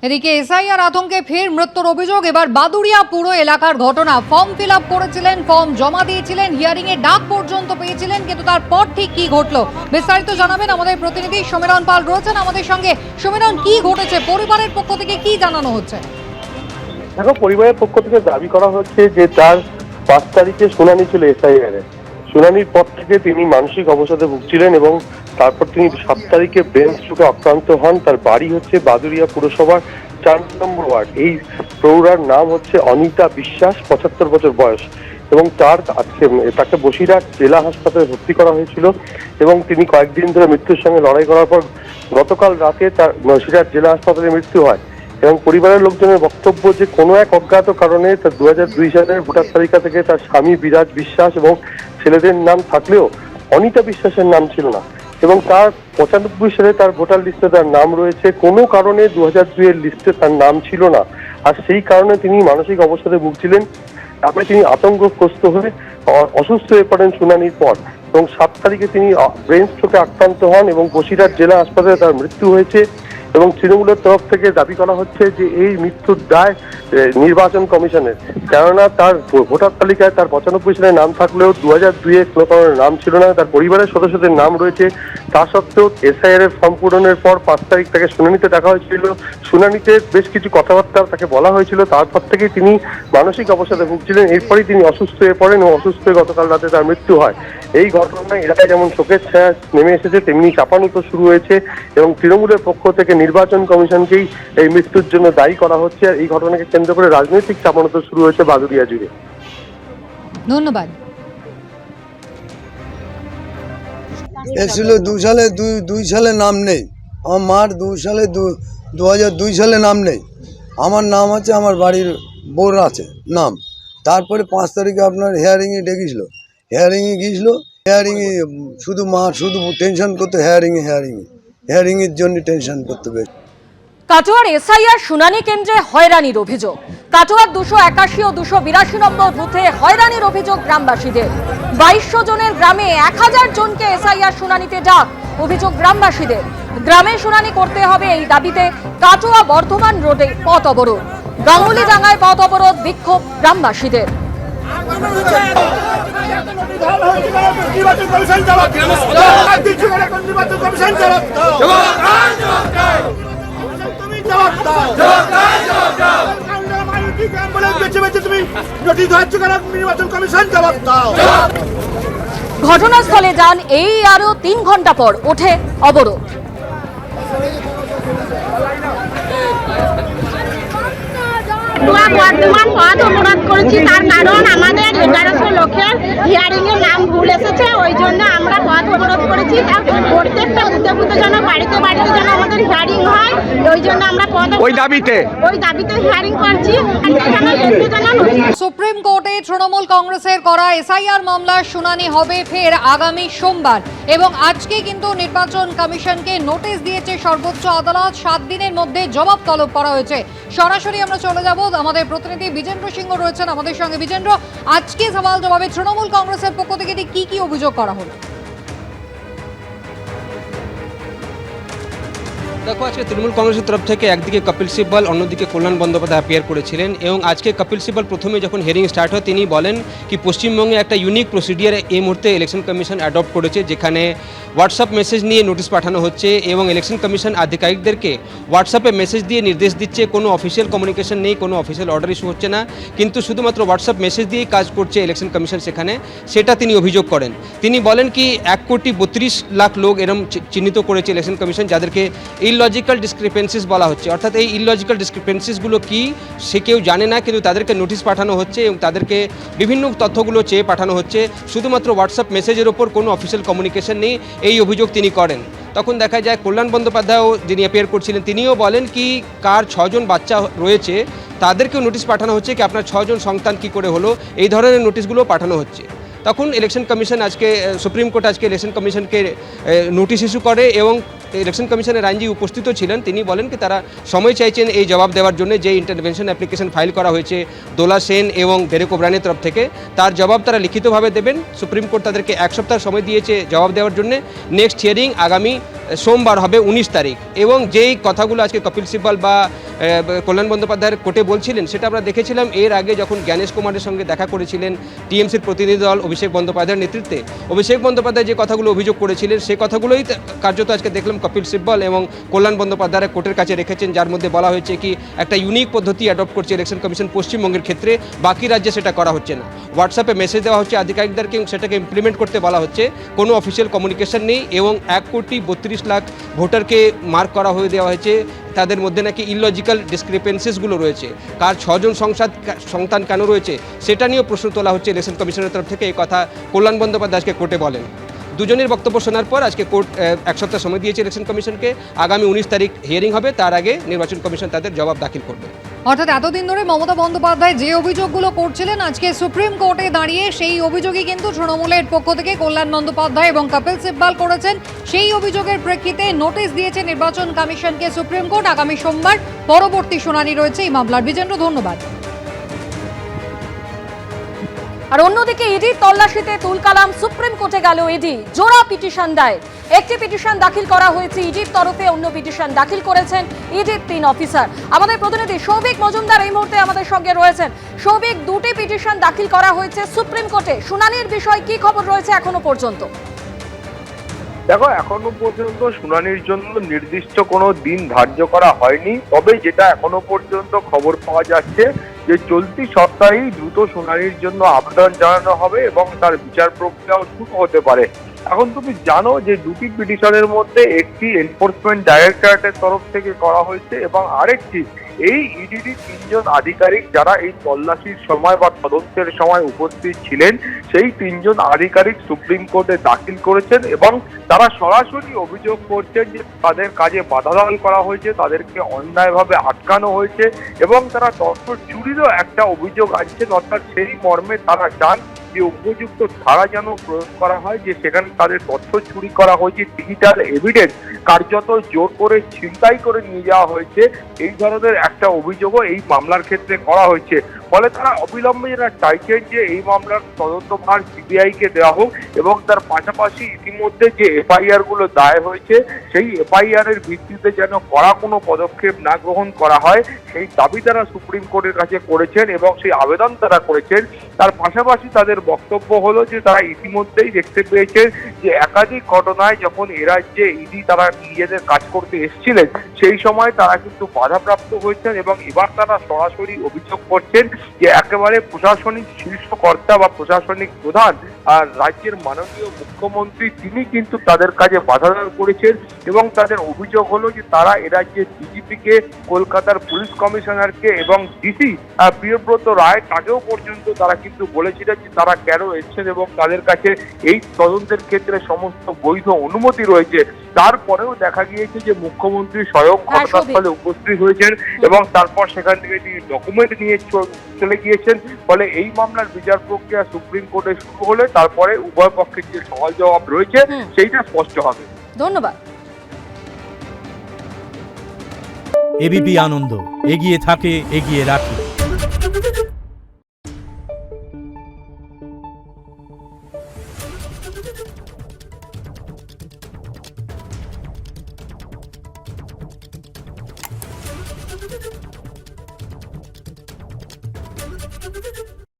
এদিকে এসআইআর আতঙ্কে ফের মৃত্যুর অভিযোগ। এবার বাদুড়িয়া পুর এলাকার ঘটনা। ফর্ম ফিল আপ করেছিলেন, ফর্ম জমা দিয়েছিলেন, হিয়ারিং এ ডাক পর্যন্ত পেয়েছিলেন, কিন্তু তারপর ঠিক কি ঘটলো বিস্তারিত জানাবেন আমাদের প্রতিনিধি সমীরণ পাল রয়েছেন আমাদের সঙ্গে। সমীরণ, কি ঘটেছে? পরিবারের পক্ষ থেকে কি জানানো হচ্ছে? দেখো, পরিবারের পক্ষ থেকে দাবি করা হচ্ছে যে তার 5 তারিখে শুনানি ছিল এসআইআর এর। শুনানির পর থেকে তিনি মানসিক অবসাদে ভুগছিলেন এবং তারপর তিনি 7 তারিখে ব্রেন স্ট্রোকে আক্রান্ত হন। তার বাড়ি হচ্ছে বাদুড়িয়া পুরসভার 4 নম্বর ওয়ার্ড। এই প্রৌঢ়ার নাম হচ্ছে অনিতা বিশ্বাস, 75 বছর বয়স, এবং তাকে বসিরহাট জেলা হাসপাতালে ভর্তি করা হয়েছিল এবং তিনি কয়েকদিন ধরে মৃত্যুর সঙ্গে লড়াই করার পর গতকাল রাতে তার বসিরহাট জেলা হাসপাতালে মৃত্যু হয়। এবং পরিবারের লোকজনের বক্তব্য যে কোনো এক অজ্ঞাত কারণে তার 2002 সালের ভোটার তালিকা থেকে তার স্বামী বিরাজ বিশ্বাস এবং ছেলেদের নাম থাকলেও অনিতা বিশ্বাসের নাম ছিল না, এবং তার 95 সালে তার ভোটার লিস্টে তার নাম রয়েছে। কোনো কারণে 2002 এর লিস্টে তার নাম ছিল না, আর সেই কারণে তিনি মানসিক অবসাদে ভুগছিলেন। তারপরে তিনি আতঙ্কগ্রস্ত হয়ে অসুস্থ হয়ে পড়েন শুনানির পর, এবং 7 তারিখে তিনি ব্রেন স্ট্রোকে আক্রান্ত হন এবং বসিরহাট জেলা হাসপাতালে তার মৃত্যু হয়েছে। এবং তৃণমূলের তরফ থেকে দাবি করা হচ্ছে যে এই মৃত্যুর দায় নির্বাচন কমিশনের, কেননা তার ভোটার তালিকায় তার 95 সালে নাম থাকলেও 2002 কোনো কারণে নাম ছিল না। তার পরিবারের সদস্যদের নাম রয়েছে, তা সত্ত্বেও এসআইআর এর ফর্ম পূরণের পর 5 তারিখ তাকে শুনানিতে ডাকা হয়েছিল। শুনানিতে বেশ কিছু কথাবার্তা তাকে বলা হয়েছিল, তারপর থেকেই তিনি মানসিক অবসাদে ভুগছিলেন। এরপরই তিনি অসুস্থ হয়ে পড়েন এবং অসুস্থ হয়ে গতকাল রাতে তার মৃত্যু হয়। এই ঘটনায় এলাকায় যেমন শোকের ছায়া নেমে এসেছে, তেমনি চাপানুতো শুরু হয়েছে এবং তৃণমূলের পক্ষ থেকে নির্বাচন কমিশনকেই এই মৃত্যুর জন্য দায়ী করা হচ্ছে। আর এই ঘটনাকে কেন্দ্র করে রাজনৈতিক চাপানুতো শুরু হয়েছে বাদুড়িয়া জুড়ে। ধন্যবাদ। এসেছিল 2 সালে নাম নেই, আমার মার 2002 সালে নাম নেই। আমার নাম আছে, আমার বাড়ির বোর আছে নাম। তারপরে 5 তারিখে আপনার হিয়ারিংয়ে ডেকেছিল, হিয়ারিংয়ে গিয়েছিল। হিয়ারিংয়ে শুধু মা শুধু টেনশন করতো, হিয়ারিংয়ের জন্য টেনশন করতে বেশ। কাটোয়ার এসআইআর শুনানি কেন্দ্রে হয়রানির অভিযোগ। কাটোয়ার 281 ও 282 নম্বর বুথে হয়রানির অভিযোগ গ্রামবাসীদের। 2200 জনের গ্রামে 1000 জনকে এসআইআর শুনানিতে ডাক। অভিযোগ গ্রামবাসীদের, গ্রামে শুনানি করতে হবে এই দাবিতে কাটোয়া বর্ধমান রোডে পথ অবরোধ। গাঙ্গুলিডাঙ্গায় পথ অবরোধ, বিক্ষোভ গ্রামবাসীদের। ঘটনাস্থলে যান এই আরো 3 ঘন্টা পর ওঠে অবরোধ। বর্তমান পথ অবরোধ করেছি, তার কারণ আমাদের 1100 লোকের হিয়ারিং এর নাম ভুল এসেছে, ওই জন্য আমরা পথ অবরোধ করেছি। প্রত্যেকটা বুথে যেন বাড়িতে যেন আমাদের হিয়ারিং হয়, ওই জন্য আমরা ওই দাবিতে হিয়ারিং করছি। সুপ্রিম কোর্টে তৃণমূল কংগ্রেসের করা এসআইআর মামলার শুনানি হবে ফের আগামী সোমবার, এবং আজকে কিন্তু নির্বাচন কমিশনকে নোটিশ দিয়েছে সর্বোচ্চ আদালত। 7 দিনের মধ্যে জবাব তলব করা হয়েছে। সরাসরি আমরা চলে যাব, আমাদের প্রতিনিধি বিজেন্দ্র সিংহ রয়েছেন আমাদের সঙ্গে। বিজেন্দ্র, আজকে সওয়াল জবাবে তৃণমূল কংগ্রেসের পক্ষ থেকে কি কি অভিযোগ করা হলো? দেখো, আজকে তৃণমূল কংগ্রেসের তরফ থেকে একদিকে কপিল সিব্বল, অন্যদিকে কল্যাণ বন্দ্যোপাধ্যায় অ্যাপিয়ার করেছিলেন। এবং আজকে কপিল সিব্বল প্রথমে যখন হিয়ারিং স্টার্ট হয় তিনি বলেন কি পশ্চিমবঙ্গে একটা ইউনিক প্রসিডিয়ার এই মুহূর্তে ইলেকশন কমিশন অ্যাডপ্ট করেছে, যেখানে হোয়াটসঅ্যাপ মেসেজ নিয়ে নোটিশ পাঠানো হচ্ছে এবং ইলেকশন কমিশন আধিকারিকদেরকে হোয়াটসঅ্যাপে মেসেজ দিয়ে নির্দেশ দিচ্ছে। কোনো অফিসিয়াল কমিউনিকেশন নেই, কোনো অফিসিয়াল অর্ডার ইস্যু হচ্ছে না, কিন্তু শুধুমাত্র হোয়াটসঅ্যাপ মেসেজ দিয়েই কাজ করছে ইলেকশন কমিশন সেখানে, সেটা তিনি অভিযোগ করেন। তিনি বলেন কি 1,32,00,000 লোক এরম চিহ্নিত করেছে ইলেকশন কমিশন, যাদেরকে ইললজিক্যাল ডিসক্রিপেন্সিস বলা হচ্ছে। অর্থাৎ এই ইললজিক্যাল ডিসক্রিপেন্সিসগুলো কি সে কেউ জানে না, কিন্তু তাদেরকে নোটিশ পাঠানো হচ্ছে এবং তাদেরকে বিভিন্ন তথ্যগুলো চেয়ে পাঠানো হচ্ছে। শুধুমাত্র হোয়াটসঅ্যাপ মেসেজের ওপর কোনো অফিসিয়াল কমিউনিকেশন নেই, এই অভিযোগ তিনি করেন। তখন দেখা যায় কল্যাণ বন্দ্যোপাধ্যায়ও যিনি অ্যাপিয়ার করছিলেন তিনিও বলেন কি কার 6 জন বাচ্চা রয়েছে তাদেরকেও নোটিশ পাঠানো হচ্ছে কি আপনার 6 জন সন্তান কী করে হলো, এই ধরনের নোটিশগুলো পাঠানো হচ্ছে। তখন ইলেকশন কমিশন আজকে সুপ্রিম কোর্ট আজকে ইলেকশন কমিশনকে নোটিশ ইস্যু করে এবং ইলেকশন কমিশনের আইনজীবী উপস্থিত ছিলেন। তিনি বলেন কি তারা সময় চাইছেন এই জবাব দেওয়ার জন্য, যে ইন্টারভেনশন অ্যাপ্লিকেশন ফাইল করা হয়েছে দোলা সেন এবং ডেরেক ওব্রায়েনের তরফ থেকে, তার জবাব তারা লিখিতভাবে দেবেন। সুপ্রিম কোর্ট তাদেরকে 1 সপ্তাহ সময় দিয়েছে জবাব দেওয়ার জন্য। নেক্সট হিয়ারিং আগামী সোমবার হবে 19 তারিখ। এবং যেই কথাগুলো আজকে কপিল সিব্বল বা কল্যাণ বন্দ্যোপাধ্যায়ের কোর্টে বলছিলেন সেটা আমরা দেখেছিলাম এর আগে যখন জ্ঞানেশ কুমারের সঙ্গে দেখা করেছিলেন টিএমসির প্রতিনিধি দল অভিষেক বন্দ্যোপাধ্যায়ের নেতৃত্বে। অভিষেক বন্দ্যোপাধ্যায় যে কথাগুলো অভিযোগ করেছিলেন সেই কথাগুলোই কার্যত আজকে দেখলাম কপিল সিব্বল এবং কল্যাণ বন্দ্যোপাধ্যায় কোর্টের কাছে রেখেছেন, যার মধ্যে বলা হয়েছে কি একটা ইউনিক পদ্ধতি অ্যাডপ্ট করছে ইলেকশন কমিশন পশ্চিমবঙ্গের ক্ষেত্রে, বাকি রাজ্যে সেটা করা হচ্ছে না। হোয়াটসঅ্যাপে মেসেজ দেওয়া হচ্ছে আধিকারিকদেরকে, সেটাকে ইমপ্লিমেন্ট করতে বলা হচ্ছে, কোনো অফিসিয়াল কমিউনিকেশন নেই। এবং 1,32,00,000 ভোটারকে মার্ক করা হয়ে দেওয়া হয়েছে, তাদের মধ্যে নাকি ইললজিক্যাল ডিসক্রিপেন্সিসগুলো রয়েছে। কার 6 জন সন্তান কেন রয়েছে সেটা নিয়েও প্রশ্ন তোলা হচ্ছে ইলেকশন কমিশনের তরফ থেকে। এই কথা কল্যাণ বন্দ্যোপাধ্যায় আজকে কোর্টে বলেন। দুজনের বক্তব্য শোনার পর আজকে কোর্ট 1 সপ্তাহ সময় দিয়েছে ইলেকশন কমিশনকে। আগামী 19 তারিখ হিয়ারিং হবে, তার আগে নির্বাচন কমিশন তাদের জবাব দাখিল করবে। অর্থাৎ এতদিন ধরে মমতা বন্দ্যোপাধ্যায় যে অভিযোগগুলো করছিলেন আজকে সুপ্রিম কোর্টে দাঁড়িয়ে সেই অভিযোগই কিন্তু তৃণমূলের পক্ষ থেকে কল্যাণ বন্দ্যোপাধ্যায় এবং কপিল সিব্বল করেছেন। সেই অভিযোগের প্রেক্ষিতে নোটিশ দিয়েছে নির্বাচন কমিশনকে সুপ্রিম কোর্ট। আগামী সোমবার পরবর্তী শুনানি রয়েছে এই মামলার। বিজেন্দ্র, ধন্যবাদ। আর অন্যদিকে ইডির তল্লাশিতে তুলকালাম সুপ্রিম কোর্টে গেল ইডি, জোড়া পিটিশন দায়ের। একটি পিটিশন দাখিল করা হয়েছে ইডির তরফে, অন্য পিটিশন দাখিল করেছেন ইডির 3 অফিসার। আমাদের প্রতিনিধি সৌভিক মজুমদার এই মুহূর্তে আমাদের সঙ্গে রয়েছেন। সৌভিক, 2টি পিটিশন দাখিল করা হয়েছে সুপ্রিম কোর্টে, শুনানির বিষয় কি খবর রয়েছে এখনো পর্যন্ত? দেখো, এখনো পর্যন্ত শুনানির জন্য নির্দিষ্ট কোনো দিন ধার্য করা হয়নি। তবে যেটা এখনো পর্যন্ত খবর পাওয়া যাচ্ছে যে চলতি সপ্তাহেই দ্রুত শুনানির জন্য আবেদন জানানো হবে এবং তার বিচার প্রক্রিয়াও শুরু হতে পারে। এখন তুমি জানো যে 2টি পিটিশনের মধ্যে একটি এনফোর্সমেন্ট ডাইরেক্টরেটের তরফ থেকে করা হয়েছে এবং আরেকটি এই ইডিডি 3 জন আধিকারিক যারা এই তল্লাশির সময় বা তদন্তের সময় উপস্থিত ছিলেন, সেই 3 জন আধিকারিক সুপ্রিম কোর্টে দাখিল করেছেন এবং তারা সরাসরি অভিযোগ করছেন যে তাদের কাজে বাধাদান করা হয়েছে, তাদেরকে অন্যায়ভাবে আটকানো হয়েছে এবং তারা তথ্য চুরিরও একটা অভিযোগ আনছেন। অর্থাৎ সেই মর্মে তারা চান যে উপযুক্ত ধারা যেন প্রয়োগ করা হয়, যে সেখানে তাদের তথ্য চুরি করা হয়েছে, ডিজিটাল এভিডেন্স কার্যত জোর করে ছিনতাই করে নিয়ে যাওয়া হয়েছে, এই ধরনের একটা অভিযোগও এই মামলার ক্ষেত্রে করা হয়েছে। ফলে তারা অবিলম্বে যারা চাইছেন যে এই মামলার তদন্তভার সিবিআইকে দেওয়া হোক এবং তার পাশাপাশি ইতিমধ্যে যে এফআইআর গুলো দায়ের হয়েছে সেই এফআইআর এর ভিত্তিতে যেন কড়া কোনো পদক্ষেপ না গ্রহণ করা হয়, সেই দাবি তারা সুপ্রিম কোর্টের কাছে করেছেন এবং সেই আবেদন তারা করেছেন। তার পাশাপাশি তাদের বক্তব্য হলো যে তারা ইতিমধ্যেই দেখতে পেয়েছেন যে একাধিক ঘটনায় যখন এ রাজ্যে ইডি তারা নিজেদের কাজ করতে এসেছিলেন সেই সময় তারা কিন্তু বাধাপ্রাপ্ত হয়েছেন এবং এবার তারা সরাসরি অভিযোগ করছেন যে একেবারে প্রশাসনিক শীর্ষ কর্তা বা প্রশাসনিক প্রধান আর রাজ্যের মাননীয় মুখ্যমন্ত্রী তিনি কিন্তু তাদের কাজে বাধা করেছেন এবং তাদের অভিযোগ হলো যে তারা এ রাজ্যের ডিজিপিকে, কলকাতার পুলিশ কমিশনারকে এবং ডিসি প্রিয়ব্রত রায় তাকেও পর্যন্ত তারা কিন্তু বলেছিলেন যে তারা কেন এসেছেন এবং তাদের কাছে এই তদন্তের ক্ষেত্রে সমস্ত বৈধ অনুমতি রয়েছে। তারপরেও দেখা গিয়েছে যে মুখ্যমন্ত্রী স্বয়ং ঘটনাস্থলে উপস্থিত হয়েছেন এবং তারপর সেখান থেকে তিনি ডকুমেন্ট নিয়ে চলে গিয়েছেন। ফলে এই মামলার বিচার প্রক্রিয়া সুপ্রিম কোর্টে শুরু হলে তারপরে উভয় পক্ষের যে সওয়াল জবাব রয়েছে সেইটা স্পষ্ট হবে। ধন্যবাদ। এবিপি আনন্দ, এগিয়ে থাকে, এগিয়ে রাখে।